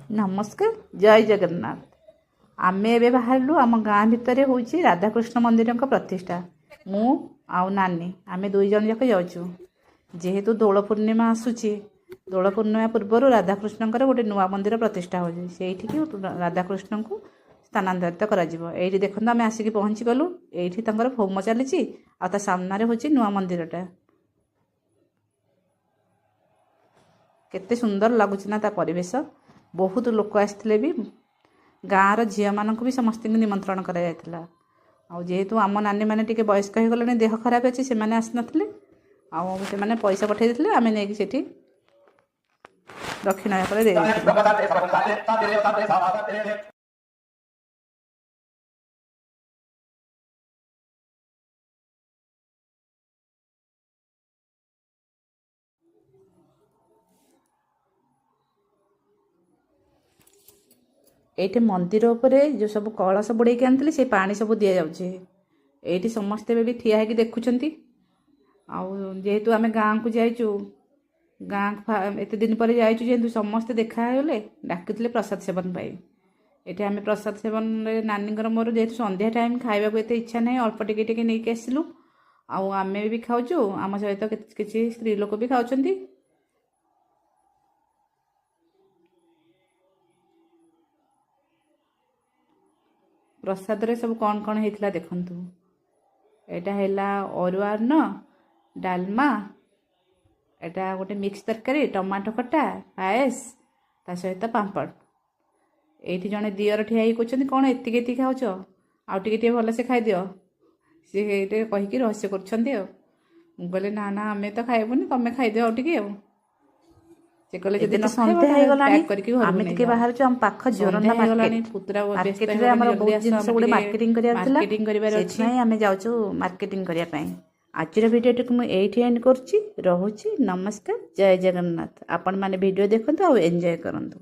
नमस्कार जय जगन्नाथ। आमे एबे बाहरलु आम गाँ भितर होची राधाकृष्ण मंदिर का प्रतिष्ठा। मु आउ नानी आमे दुई जन जाक जाऊँ जेहेतु दोल पूर्णिमा आसूची। दोल पूर्णिमा पूर्व राधाकृष्ण गोटे नुआ मंदिर प्रतिष्ठा हो राधाकृष्ण को स्थानांतरित कर देखते आम आसिक पहुँची गलु। ये होम चली आ सामने हूँ नुआ मंदिरटा केते सुंदर लगुच ना ता परिवेश। बहुत लोक आसते भी गाँव झील मानक भी समस्त निमंत्रण कर जेहेतु आम नानी मैंने टी वयस्क हो गले देह खराब अच्छे से मैंने आसना से पैसा पठे देते आम नहीं दक्षिण ये मंदिर उपरे जो सब कलश बुड़े के आनी से पानी सब दि जाऊे। ये समस्ते भी ठिया है देखुं जेहेतु आम गाँव को जाइचु गाँ एत दिन पर जाइचु जेहेतु समस्ते देखागले डाकिले प्रसाद सेवन पाई। ये आम प्रसाद सेवन नानी मोर जेहेतु संध्या टाइम खावा को एत इच्छा ना अल्प टिके नहीं आसलु आम भी खाऊँ आम सहित किसी स्त्री लोक भी खाऊँ। प्रसाद रे सब कौन कौन होता देखु यहाँ है अरुआ अन्न डालमा एटा गोटे मिक्स तरकारी टमाटो खटा पायस ता सहित पापड़। ये जड़े दियर ठिया कहते कौन एति खाऊच आउ टे भल से खाईदि सी कहीकि रहस्य कर ना ना आम तो खाइबुनि तुम खाईद आउ टे आज भिडियो को मुझे एंड करुच्ची। नमस्कार जय जगन्नाथ। आपण मैंने वीडियो देखते और एंजॉय करंतु।